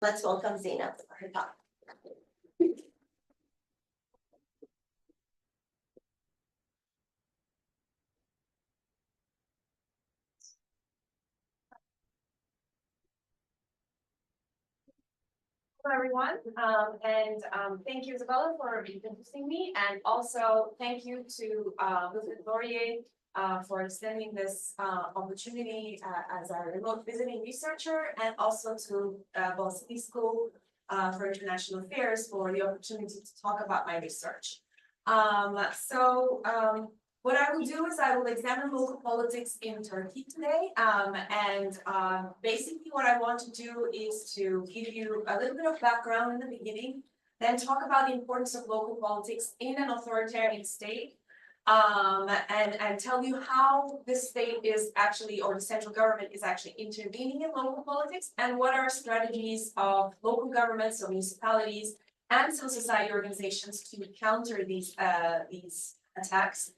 Let's welcome Zeynep for her talk. Hello, everyone, thank you, Isabella, for introducing me, and also thank you to Wilfrid Laurier for extending this opportunity as a remote visiting researcher, and also to Boğaziçi School for International Affairs for the opportunity to talk about my research. What I will do is I will examine local politics in Turkey today, basically what I want to do is to give you a little bit of background in the beginning, then talk about the importance of local politics in an authoritarian state, and tell you how this state is actually, or the central government is actually intervening in local politics, and what are strategies of local governments, so municipalities, and civil society organizations to counter these attacks.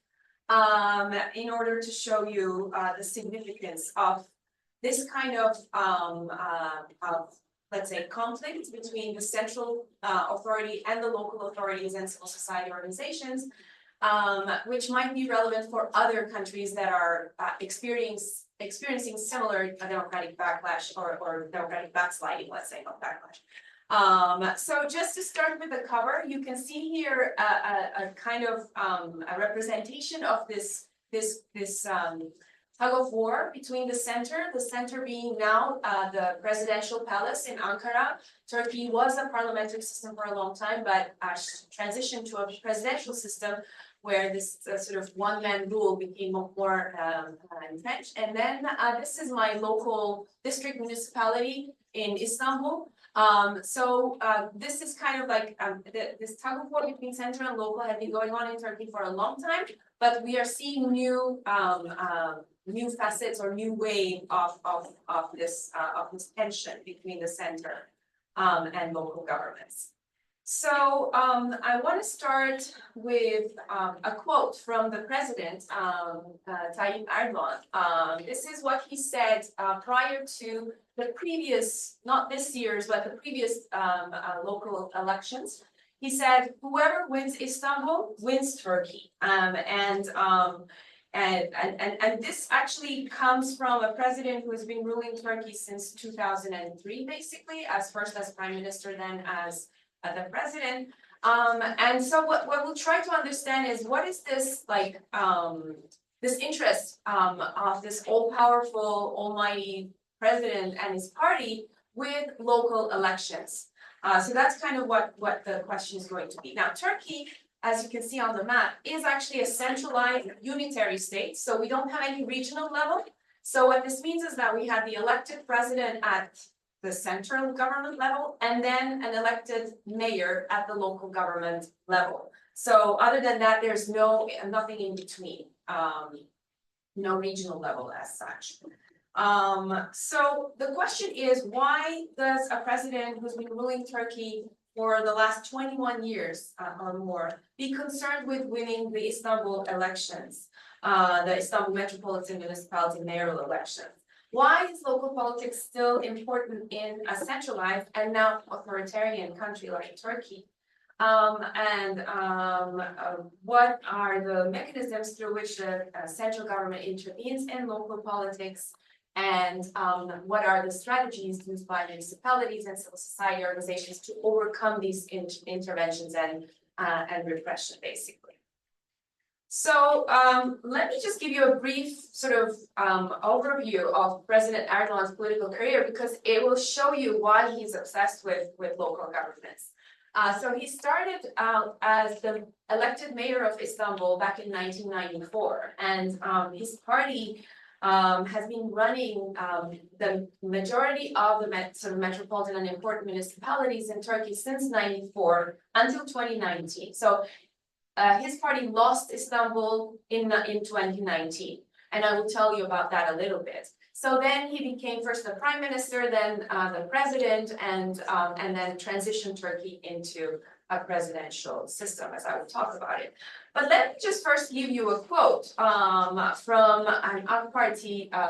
In order to show you the significance of this kind of let's say, conflict between the central authority and the local authorities and civil society organizations, which might be relevant for other countries that are experiencing similar democratic backlash or democratic backsliding, let's say, not backlash. So just to start with the cover, you can see here a kind of a representation of this tug of war between the center being now the presidential palace in Ankara. Turkey was a parliamentary system for a long time, but transitioned to a presidential system where this sort of one-man rule became more entrenched. And then this is my local district municipality in Istanbul. This is kind of like this tug of war between central and local has been going on in Turkey for a long time, but we are seeing new facets or new wave of this tension between the center and local governments. So I want to start with a quote from the president, Tayyip Erdogan. This is what he said prior to the previous, not this year's, but the previous local elections. He said, "Whoever wins Istanbul wins Turkey," and this actually comes from a president who has been ruling Turkey since 2003, basically, first as prime minister, then as the president. And so what we'll try to understand is what is this like this interest of this all-powerful, almighty president and his party with local elections. So that's kind of what the question is going to be. Now, Turkey, as you can see on the map, is actually a centralized unitary state. So we don't have any regional level. So what this means is that we have the elected president at the central government level, and then an elected mayor at the local government level. So other than that, there's nothing in between, no regional level as such. So the question is, why does a president who's been ruling Turkey for the last 21 years or more be concerned with winning the Istanbul elections, the Istanbul Metropolitan Municipality mayoral elections? Why is local politics still important in a centralized and now authoritarian country like Turkey? What are the mechanisms through which the central government intervenes in local politics? And what are the strategies used by municipalities and civil society organizations to overcome these interventions and repression, basically? So let me just give you a brief sort of overview of President Erdogan's political career, because it will show you why he's obsessed with local governments. So he started out as the elected mayor of Istanbul back in 1994, and his party has been running the majority of the sort of metropolitan and important municipalities in Turkey since '94 until 2019. So his party lost Istanbul in 2019, and I will tell you about that a little bit. So then he became first the prime minister, then the president, and then transitioned Turkey into a presidential system, as I will talk about it. But let me just first give you a quote from an AK Party I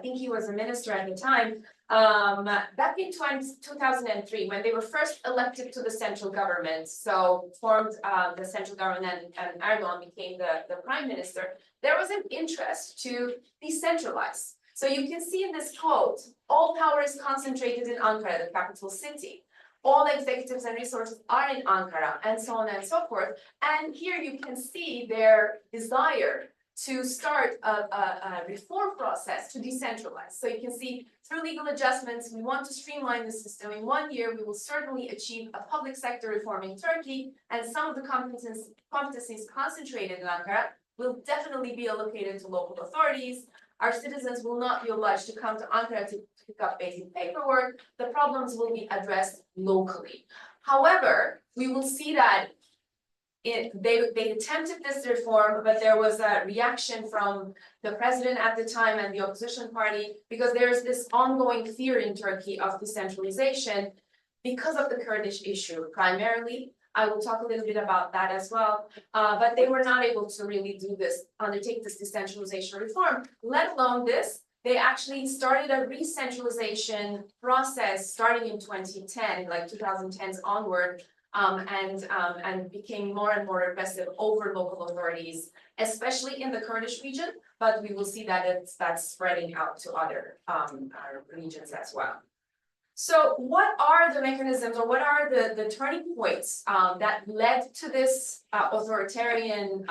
think he was a minister at the time, back in 2003, when they were first elected to the central government, so formed the central government and Erdogan became the prime minister, there was an interest to decentralize. So you can see in this quote, all power is concentrated in Ankara, the capital city. All executives and resources are in Ankara, and so on and so forth. And here you can see their desire to start a reform process to decentralize. So you can see through legal adjustments, we want to streamline the system. In 1 year, we will certainly achieve a public sector reform in Turkey, and some of the competencies concentrated in Ankara will definitely be allocated to local authorities. Our citizens will not be obliged to come to Ankara to pick up basic paperwork. The problems will be addressed locally. However, we will see that they attempted this reform, but there was a reaction from the president at the time and the opposition party, because there is this ongoing fear in Turkey of decentralization because of the Kurdish issue primarily. I will talk a little bit about that as well, but they were not able to really undertake this decentralization reform, let alone this. They actually started a re-centralization process starting in 2010, like 2010s onward, and became more and more aggressive over local authorities, especially in the Kurdish region, but we will see that that's spreading out to other regions as well. So what are the mechanisms, or what are the turning points that led to this authoritarian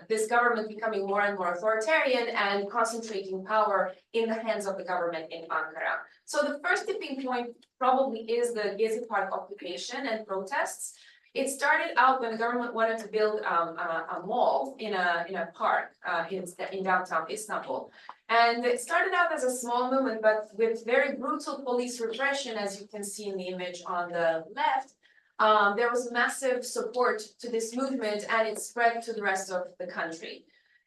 this government becoming more and more authoritarian and concentrating power in the hands of the government in Ankara? So the first tipping point probably is the Gezi Park occupation and protests. It started out when the government wanted to build a mall in a park in downtown Istanbul. And it started out as a small movement, but with very brutal police repression, as you can see in the image on the left, there was massive support to this movement, and it spread to the rest of the country.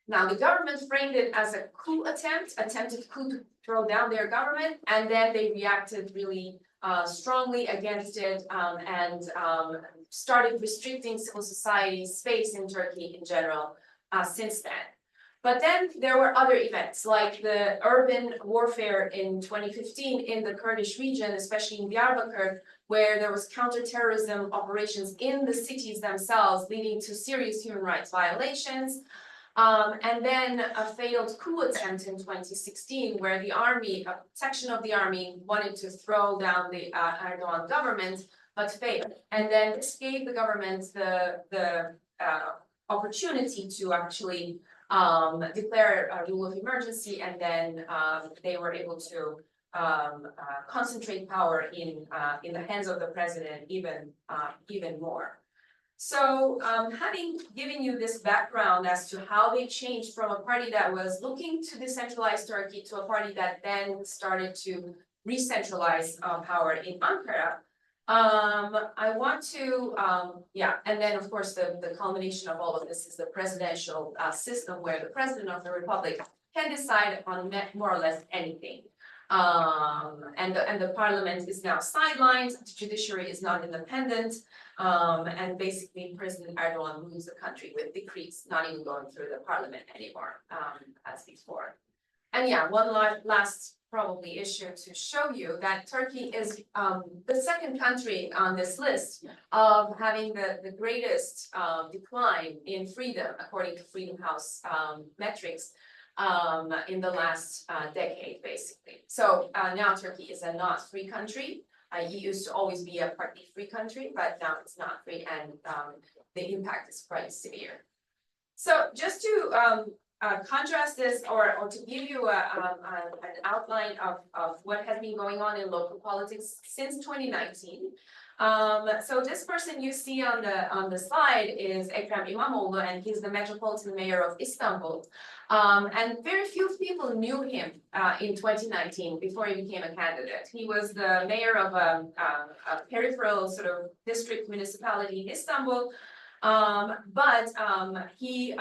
Now, the government framed it as a coup attempted coup to throw down their government, and then they reacted really strongly against it and started restricting civil society space in Turkey in general since then. But then there were other events, like the urban warfare in 2015 in the Kurdish region, especially in Diyarbakir, where there was counterterrorism operations in the cities themselves, leading to serious human rights violations. And then a failed coup attempt in 2016, where the army, a section of the army, wanted to throw down the Erdogan government, but failed. And then this gave the government the opportunity to actually declare a rule of emergency, and then they were able to concentrate power in the hands of the president even more. So having given you this background as to how they changed from a party that was looking to decentralize Turkey to a party that then started to re-centralize power in Ankara, I want to, and then of course the culmination of all of this is the presidential system, where the president of the republic can decide on more or less anything. And the parliament is now sidelined, the judiciary is not independent, and basically President Erdogan rules the country with decrees, not even going through the parliament anymore, as before. And yeah, one last probably issue to show you that Turkey is the second country on this list of having the greatest decline in freedom, according to Freedom House metrics, in the last decade, basically. So now Turkey is a not free country. It used to always be a partly free country, but now it's not free, and the impact is quite severe. So just to contrast this, or to give you an outline of what has been going on in local politics since 2019. So this person you see on the slide is Ekrem İmamoğlu, and he's the Metropolitan Mayor of Istanbul. And very few people knew him in 2019 before he became a candidate. He was the mayor of a peripheral sort of district municipality in Istanbul. But he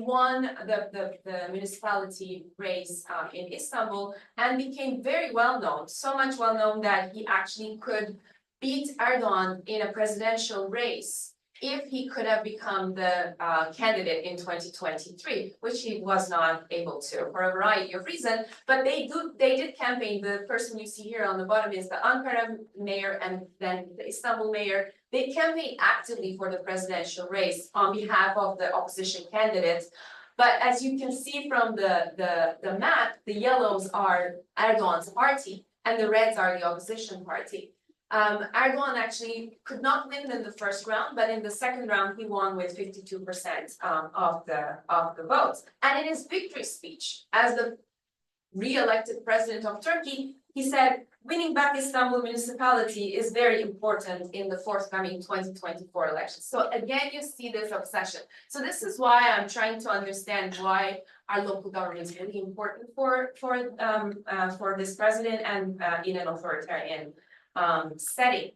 won the municipality race in Istanbul and became very well known, so much well known that he actually could beat Erdogan in a presidential race if he could have become the candidate in 2023, which he was not able to for a variety of reasons. But they did campaign. The person you see here on the bottom is the Ankara mayor and then the Istanbul mayor. They campaigned actively for the presidential race on behalf of the opposition candidates. But as you can see from the map, the yellows are Erdogan's party and the reds are the opposition party. Erdogan actually could not win in the first round, but in the second round, he won with 52% of the votes. And in his victory speech, as the re-elected president of Turkey, he said, winning back Istanbul municipality is very important in the forthcoming 2024 elections. So again, you see this obsession. So this is why I'm trying to understand why our local government is really important for this president and in an authoritarian setting.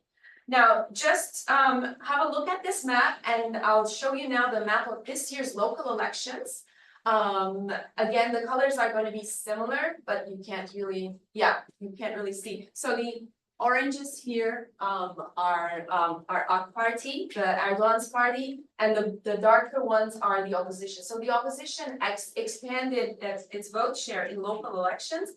Now, just have a look at this map, and I'll show you now the map of this year's local elections. Again, the colors are going to be similar, but you can't really see. So the oranges here are AK Party, the Erdogan's party, and the darker ones are the opposition. So the opposition expanded its vote share in local elections.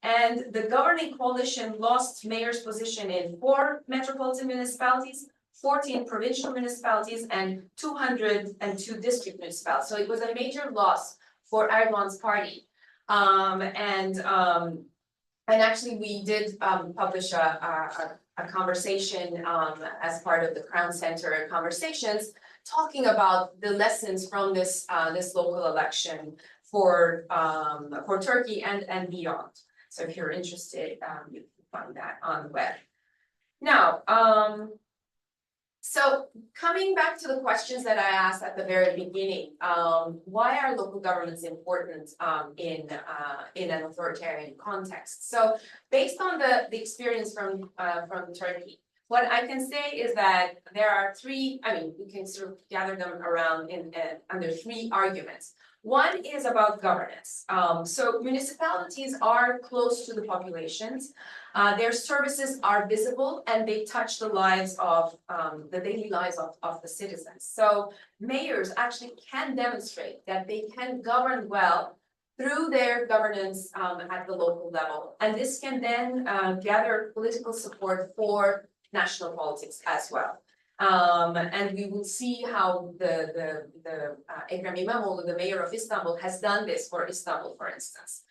And the governing coalition lost mayor's position in 4 metropolitan municipalities, 14 provincial municipalities, and 202 district municipalities. So it was a major loss for Erdogan's party. And actually, we did publish a conversation as part of the Crown Center conversations, talking about the lessons from this local election for Turkey and beyond. So if you're interested, you can find that on the web. Now, so coming back to the questions that I asked at the very beginning, why are local governments important in an authoritarian context? So based on the experience from Turkey, what I can say is that there are 3, we can sort of gather them around under 3 arguments. One is about governance. So municipalities are close to the populations. Their services are visible and they touch the lives of the daily lives of the citizens. So mayors actually can demonstrate that they can govern well through their governance at the local level. And this can then gather political support for national politics as well. And we will see how the Ekrem İmamoğlu, the mayor of Istanbul, has done this for Istanbul, for instance.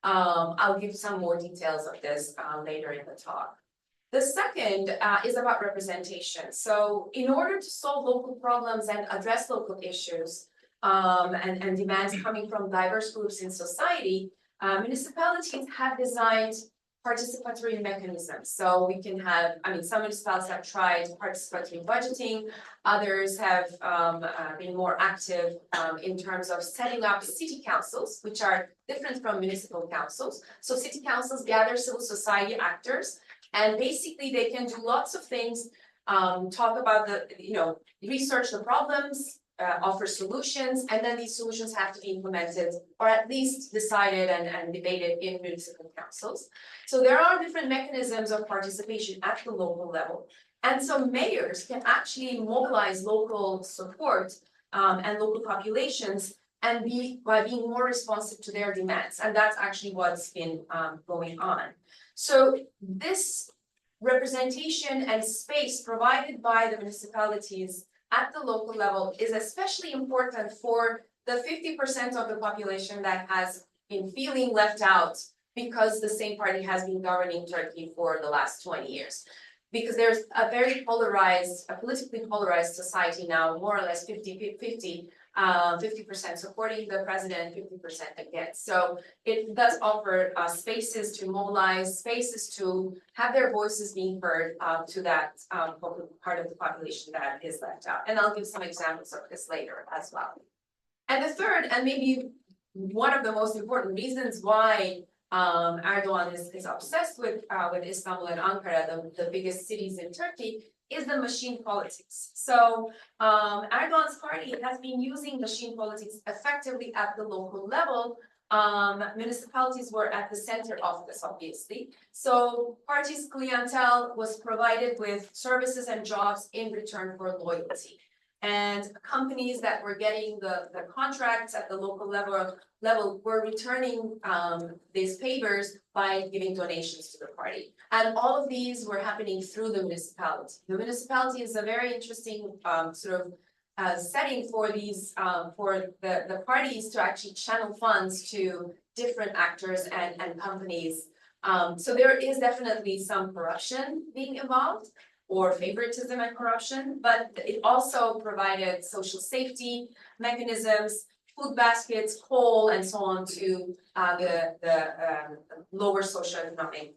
I'll give some more details of this later in the talk. The second is about representation. So in order to solve local problems and address local issues and demands coming from diverse groups in society, municipalities have designed participatory mechanisms. So we can have, some municipalities have tried participatory budgeting, others have been more active in terms of setting up city councils, which are different from municipal councils. So city councils gather civil society actors, and basically they can do lots of things, talk about research the problems, offer solutions, and then these solutions have to be implemented or at least decided and debated in municipal councils. So there are different mechanisms of participation at the local level. And so mayors can actually mobilize local support and local populations and by being more responsive to their demands. And that's actually what's been going on. So this representation and space provided by the municipalities at the local level is especially important for the 50% of the population that has been feeling left out because the same party has been governing Turkey for the last 20 years. Because there's a very polarized, a politically polarized society now, more or less 50-50, 50% supporting the president, 50% against. So it does offer spaces to mobilize, spaces to have their voices being heard to that part of the population that is left out. And I'll give some examples of this later as well. And the third, and maybe one of the most important reasons why Erdogan is obsessed with Istanbul and Ankara, the biggest cities in Turkey, is the machine politics. So Erdogan's party has been using machine politics effectively at the local level Municipalities were at the center of this, obviously. So parties' clientele was provided with services and jobs in return for loyalty. And companies that were getting the contracts at the local level were returning these favors by giving donations to the party. And all of these were happening through the municipality. The municipality is a very interesting setting for these for the parties to actually channel funds to different actors and companies. So there is definitely some corruption being involved, or favoritism and corruption, but it also provided social safety mechanisms, food baskets, coal, and so on to the lower socioeconomic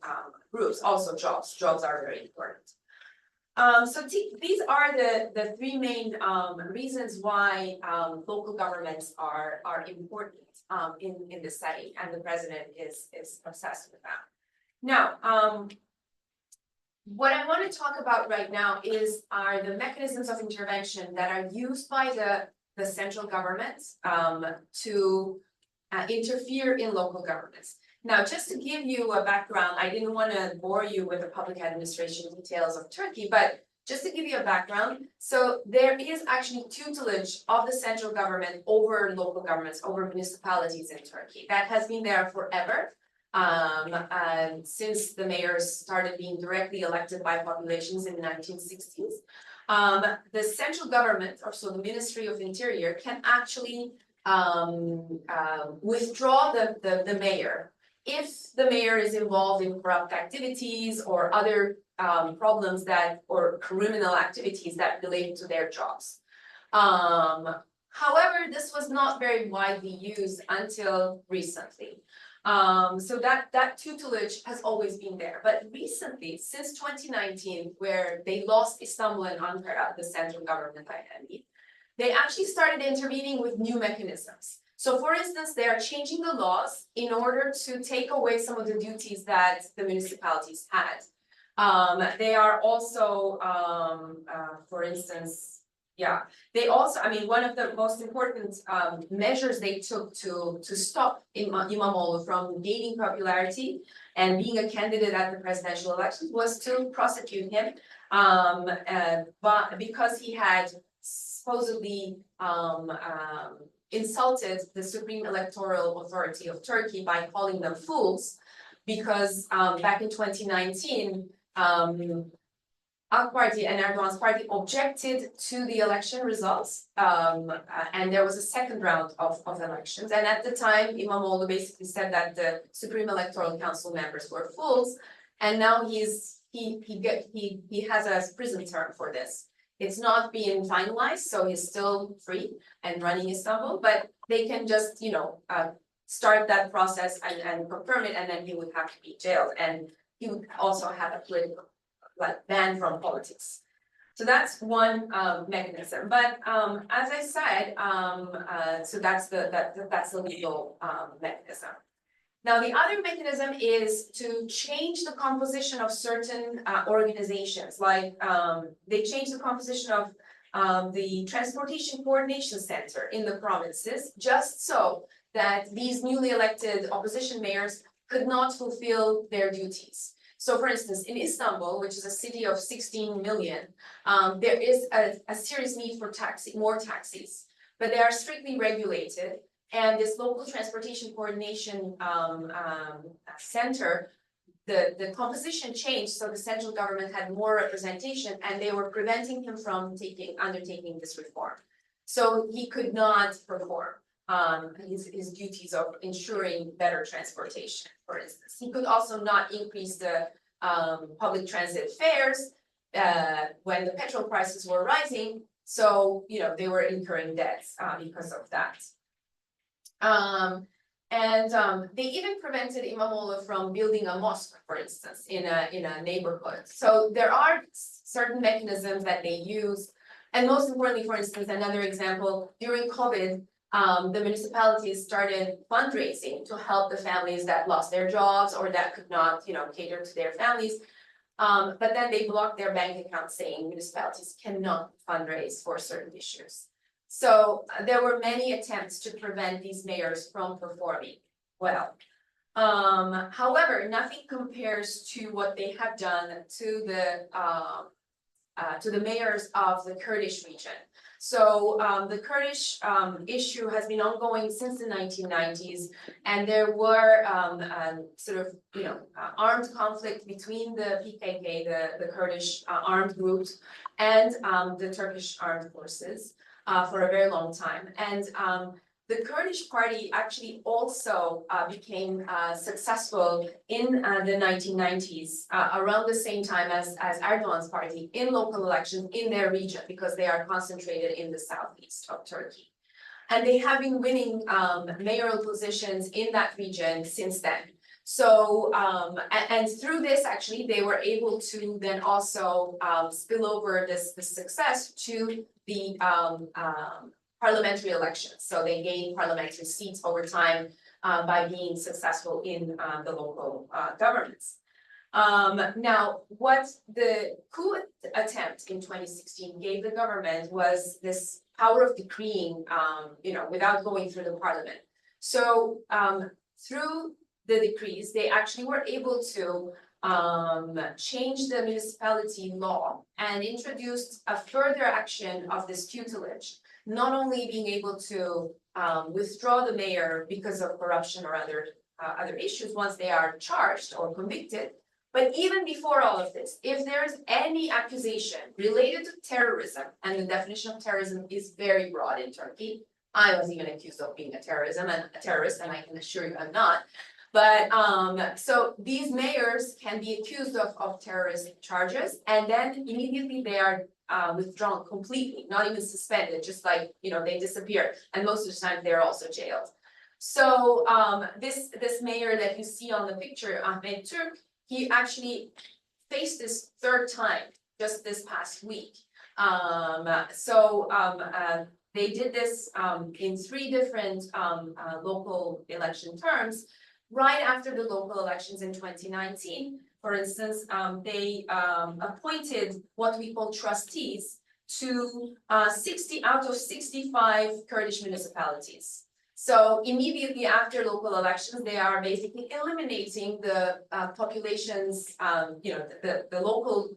groups. Also jobs. Jobs are very important. So these are the three main reasons why local governments are important in this setting, and the president is obsessed with that. Now, what I want to talk about right now are the mechanisms of intervention that are used by the central governments to interfere in local governments. Now, just to give you a background, I didn't want to bore you with the public administration details of Turkey, but just to give you a background, so there is actually tutelage of the central government over local governments, over municipalities in Turkey. That has been there forever. And since the mayors started being directly elected by populations in the 1960s, the central government, or so the Ministry of Interior, can actually withdraw the mayor if the mayor is involved in corrupt activities or other problems or criminal activities that relate to their jobs. However, this was not very widely used until recently. So that tutelage has always been there. But recently, since 2019, where they lost Istanbul and Ankara, the central government, they actually started intervening with new mechanisms. So for instance, they are changing the laws in order to take away some of the duties that the municipalities had. They are also, for instance, they also, one of the most important measures they took to stop İmamoğlu from gaining popularity and being a candidate at the presidential elections was to prosecute him because he had supposedly insulted the Supreme Electoral Authority of Turkey by calling them fools, because back in 2019, AK Party and Erdogan's party objected to the election results, and there was a second round of elections. And at the time, İmamoğlu basically said that the Supreme Electoral Council members were fools, and now he has a prison term for this. It's not being finalized, so he's still free and running Istanbul, but they can just, start that process and confirm it, and then he would have to be jailed, and he would also have a political ban from politics. So that's one mechanism. But as I said, so that's the legal mechanism. Now, the other mechanism is to change the composition of certain organizations. Like they change the composition of the Transportation Coordination Center in the provinces, just so that these newly elected opposition mayors could not fulfill their duties. So for instance, in Istanbul, which is a city of 16 million, there is a serious need for more taxis, but they are strictly regulated. And this local transportation coordination center, the composition changed, so the central government had more representation, and they were preventing him from undertaking this reform. So he could not perform his duties of ensuring better transportation, for instance. He could also not increase the public transit fares when the petrol prices were rising. So, they were incurring debts because of that. They even prevented İmamoğlu from building a mosque, for instance, in a neighborhood. So there are certain mechanisms that they use. And most importantly, for instance, another example, during COVID, the municipalities started fundraising to help the families that lost their jobs or that could not, cater to their families. But then they blocked their bank accounts, saying municipalities cannot fundraise for certain issues. So there were many attempts to prevent these mayors from performing. well. However, nothing compares to what they have done to the mayors of the Kurdish region. So the Kurdish issue has been ongoing since the 1990s, and there were sort of armed conflict between the PKK, the Kurdish armed groups, and the Turkish armed forces for a very long time. And the Kurdish party actually also became successful in the 1990s, around the same time as Erdogan's party, in local elections in their region, because they are concentrated in the southeast of Turkey. And they have been winning mayoral positions in that region since then. So, and through this, actually, they were able to then also spill over this success to the parliamentary elections. So they gained parliamentary seats over time by being successful in the local governments. Now, what the coup attempt in 2016 gave the government was this power of decreeing, without going through the parliament. So through the decrees, they actually were able to change the municipality law and introduced a further action of this tutelage. Not only being able to withdraw the mayor because of corruption or other issues once they are charged or convicted, but even before all of this, if there is any accusation related to terrorism, and the definition of terrorism is very broad in Turkey, I was even accused of being a terrorist, and I can assure you I'm not. But so these mayors can be accused of terrorist charges, and then immediately they are withdrawn completely, not even suspended, just like, they disappear. And most of the time they're also jailed. So this mayor that you see on the picture, Ahmet Türk, he actually faced this third time just this past week. They did this in 3 different local election terms. Right after the local elections in 2019, for instance, they appointed what we call trustees to 60 out of 65 Kurdish municipalities. So immediately after local elections, they are basically eliminating the population's, the local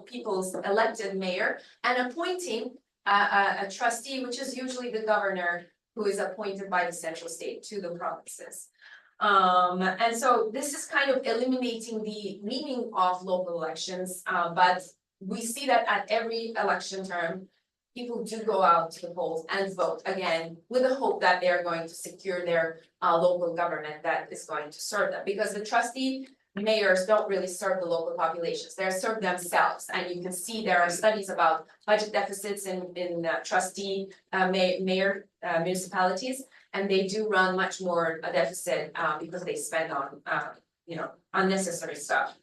people's elected mayor and appointing a trustee, which is usually the governor, who is appointed by the central state to the provinces. And so this is kind of eliminating the meaning of local elections, but we see that at every election term, people do go out to the polls and vote again with the hope that they're going to secure their local government that is going to serve them, because the trustee mayors don't really serve the local populations, they're served themselves. And you can see there are studies about budget deficits in trustee mayor municipalities, and they do run much more a deficit because they spend on unnecessary stuff,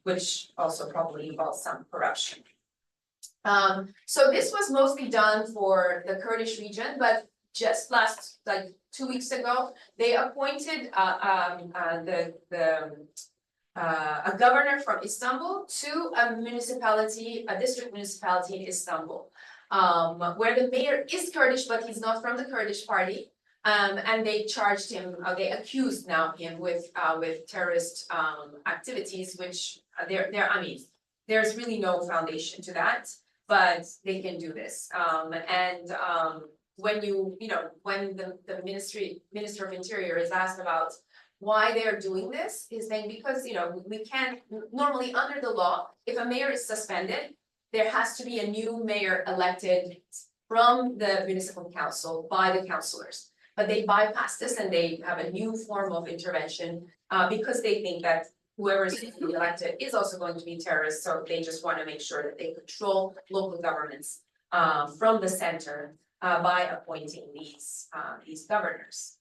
which also probably involves some corruption. So this was mostly done for the Kurdish region, but just last 2 weeks ago, they appointed a governor from Istanbul to a municipality, a district municipality in Istanbul, where the mayor is Kurdish, but he's not from the Kurdish party. And they charged him, they accused him with terrorist activities, which there's really no foundation to that, but they can do this. When the Minister of Interior is asked about why they're doing this, is saying because we can't normally, under the law, if a mayor is suspended, there has to be a new mayor elected from the municipal council by the councillors. But they bypass this and they have a new form of intervention because they think that whoever is elected is also going to be terrorists. So they just want to make sure that they control local governments from the center by appointing these governors.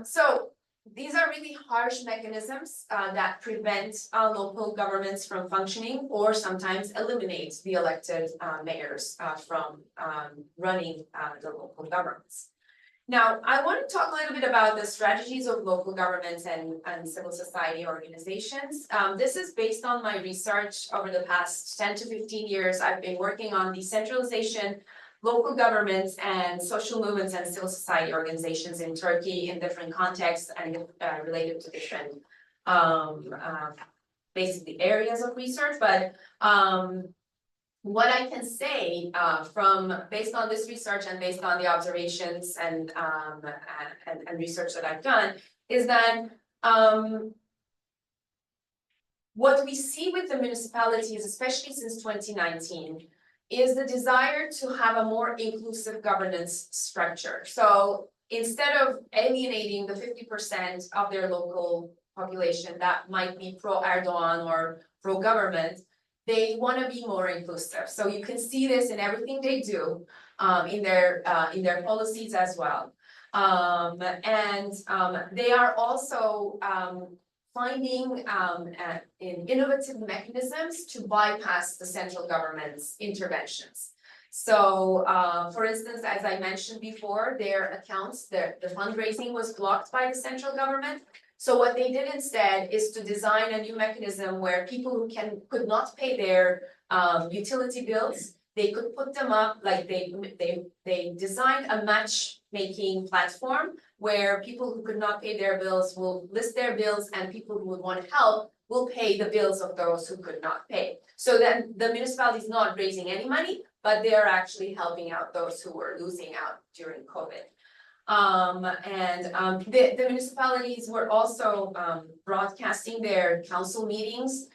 So these are really harsh mechanisms that prevent local governments from functioning, or sometimes eliminate the elected mayors from running the local governments. Now, I want to talk a little bit about the strategies of local governments and civil society organizations. This is based on my research over the past 10 to 15 years. I've been working on decentralization local governments and social movements and civil society organizations in Turkey in different contexts and related to different basically areas of research. But what I can say based on this research and based on the observations and research that I've done is that what we see with the municipalities, especially since 2019, is the desire to have a more inclusive governance structure. So instead of alienating the 50% of their local population that might be pro-Erdogan or pro-government, they want to be more inclusive. So you can see this in everything they do, in their policies as well. They are also finding innovative mechanisms to bypass the central government's interventions. So, for instance, as I mentioned before, their accounts, the fundraising was blocked by the central government. So what they did instead is to design a new mechanism where people who could not pay their utility bills, they could put them up, like they designed a matchmaking platform where people who could not pay their bills will list their bills, and people who would want help will pay the bills of those who could not pay. So then the municipality is not raising any money, but they are actually helping out those who were losing out during COVID. The municipalities were also broadcasting their council meetings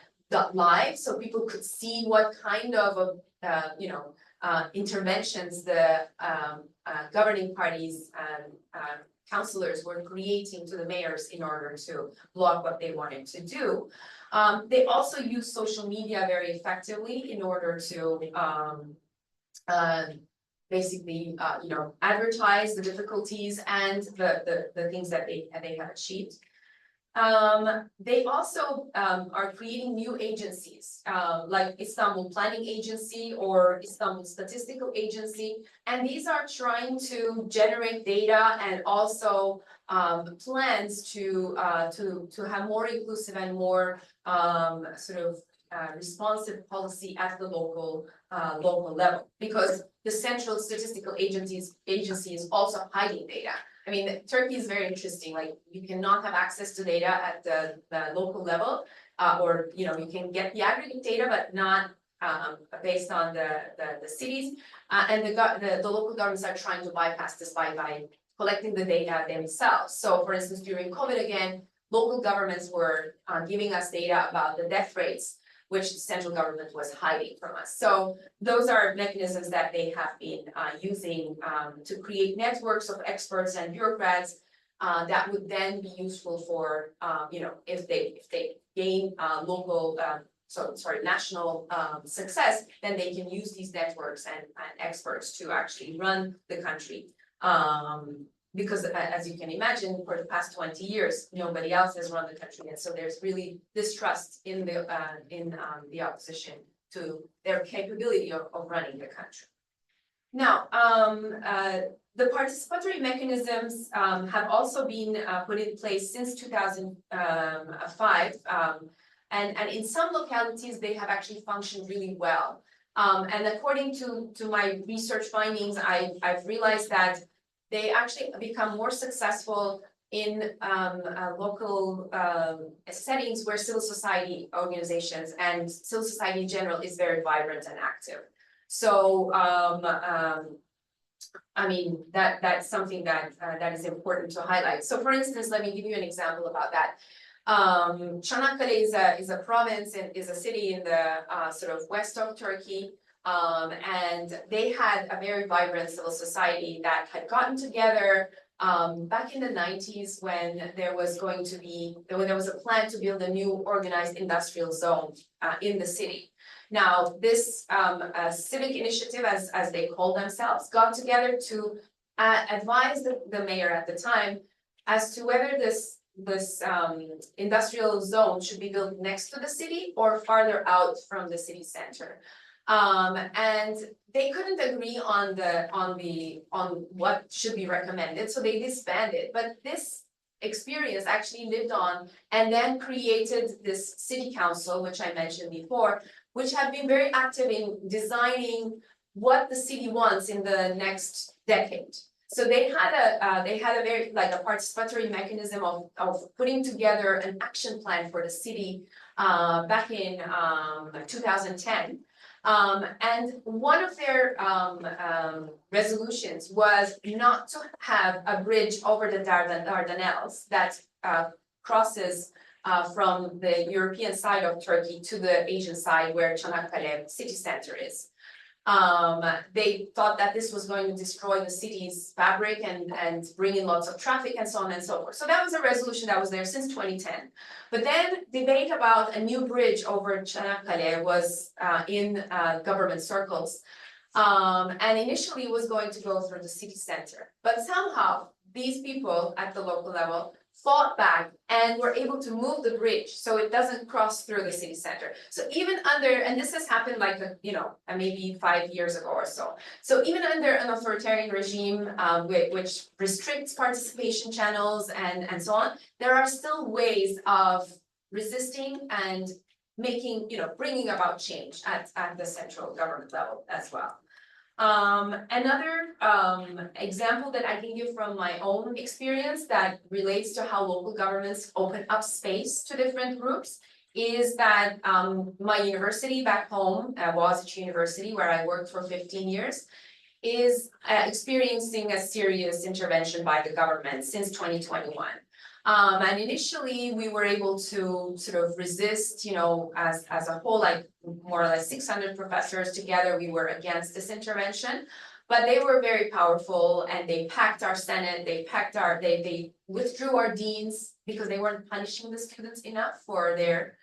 live, so people could see what kind of interventions the governing parties and councillors were creating to the mayors in order to block what they wanted to do. They also use social media very effectively in order to basically, advertise the difficulties and the things that they have achieved. They also are creating new agencies, like Istanbul Planning Agency or Istanbul Statistical Agency, and these are trying to generate data and also plans to have more inclusive and more responsive policy at the local level, because the central statistical agency is also hiding data. I mean, Turkey is very interesting. Like, you cannot have access to data at the local level, or you can get the aggregate data, but not based on the cities. And the local governments are trying to bypass this by collecting the data themselves. So, for instance, during COVID again, local governments were giving us data about the death rates, which the central government was hiding from us. So those are mechanisms that they have been using to create networks of experts and bureaucrats that would then be useful for, if they gain national success, then they can use these networks and experts to actually run the country. Because as you can imagine, for the past 20 years, nobody else has run the country, and so there's really distrust in the opposition to their capability of running the country. Now, the participatory mechanisms have also been put in place since 2005, and in some localities they have actually functioned really well. And according to my research findings, I've realized that they actually become more successful in local settings where civil society organizations and civil society in general is very vibrant and active. So, I mean, that's something that is important to highlight. So, for instance, let me give you an example about that. Çanakkale is a province and is a city in the west of Turkey. And they had a very vibrant civil society that had gotten together back in the 90s when there was a plan to build a new organized industrial zone in the city. Now, this civic initiative, as they call themselves, got together to advise the mayor at the time as to whether this industrial zone should be built next to the city or farther out from the city center. And they couldn't agree on what should be recommended, so they disbanded. But this experience actually lived on and then created this city council, which I mentioned before, which had been very active in designing what the city wants in the next decade. So they had a very like a participatory mechanism of putting together an action plan for the city back in 2010. And one of their resolutions was not to have a bridge over the Dardanelles that crosses from the European side of Turkey to the Asian side where Çanakkale city center is. They thought that this was going to destroy the city's fabric and bring in lots of traffic and so on and so forth. So that was a resolution that was there since 2010. But then debate about a new bridge over Çanakkale was in government circles. And initially was going to go through the city center. But somehow these people at the local level fought back and were able to move the bridge so it doesn't cross through the city center. So even under, and this has happened like, maybe 5 years ago or so. So even under an authoritarian regime, which restricts participation channels and so on, there are still ways of resisting and making, bringing about change at the central government level as well. Another example that I can give from my own experience that relates to how local governments open up space to different groups is that my university back home, Boğaziçi University, where I worked for 15 years, is experiencing a serious intervention by the government since 2021. And initially we were able to sort of resist, as a whole, like more or less 600 professors together, we were against this intervention. But they were very powerful and they packed our Senate, they withdrew our deans because they weren't punishing the students enough for their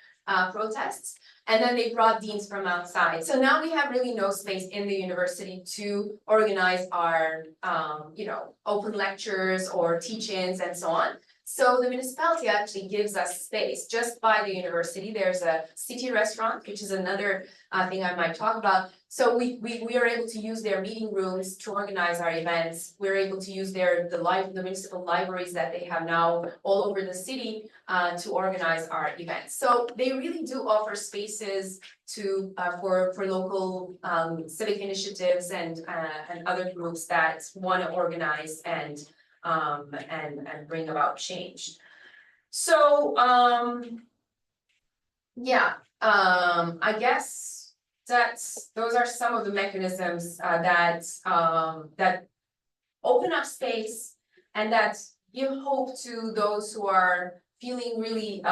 protests. And then they brought deans from outside. So now we have really no space in the university to organize our, open lectures or teach-ins and so on. So the municipality actually gives us space just by the university. There's a city restaurant, which is another thing I might talk about. So we are able to use their meeting rooms to organize our events. We're able to use the municipal libraries that they have now all over the city to organize our events. So they really do offer spaces to for local civic initiatives and other groups that want to organize and bring about change. So I guess those are some of the mechanisms that open up space and that give hope to those who are feeling really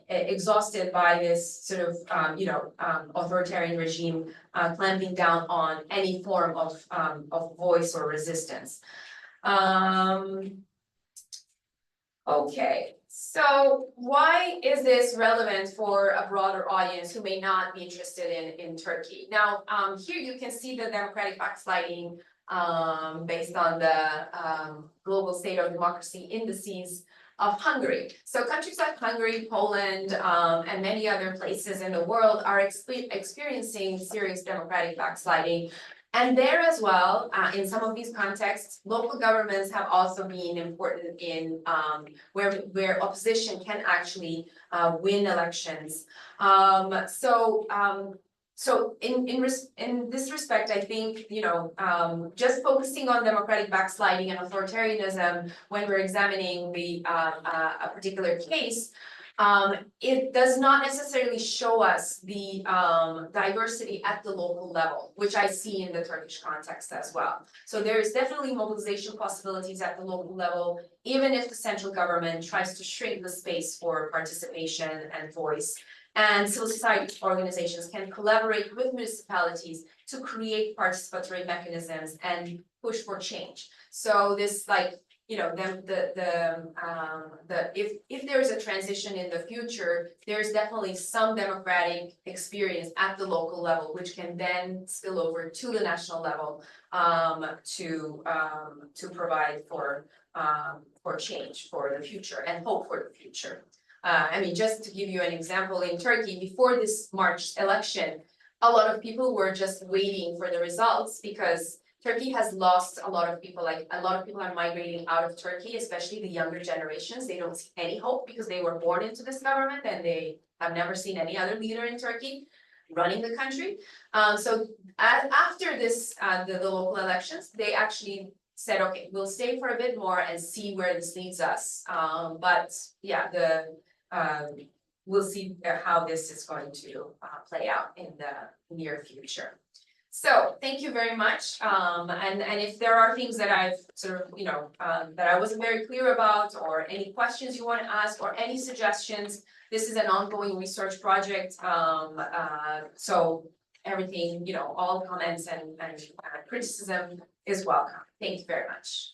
exhausted by this sort of authoritarian regime clamping down on any form of voice or resistance. Okay, so why is this relevant for a broader audience who may not be interested in Turkey? Now, here you can see the democratic backsliding based on the global state of democracy indices of Hungary. So countries like Hungary, Poland, and many other places in the world are experiencing serious democratic backsliding. And there as well, in some of these contexts, local governments have also been important in where opposition can actually win elections. So in this respect, I think just focusing on democratic backsliding and authoritarianism when we're examining a particular case. It does not necessarily show us the diversity at the local level, which I see in the Turkish context as well. So there is definitely mobilization possibilities at the local level, even if the central government tries to shrink the space for participation and voice. And civil society organizations can collaborate with municipalities to create participatory mechanisms and push for change. So this if there is a transition in the future, there's definitely some democratic experience at the local level, which can then spill over to the national level to provide for change for the future and hope for the future. Just to give you an example, in Turkey, before this March election, a lot of people were just waiting for the results because Turkey has lost a lot of people, a lot of people are migrating out of Turkey, especially the younger generations. They don't see any hope because they were born into this government and they have never seen any other leader in Turkey. running the country. So after this, the local elections, they actually said, okay, we'll stay for a bit more and see where this leads us. But yeah, we'll see how this is going to play out in the near future. So thank you very much. And if there are things that I've sort of, that I wasn't very clear about, or any questions you want to ask, or any suggestions, this is an ongoing research project. So everything, all comments and criticism is welcome. Thank you very much.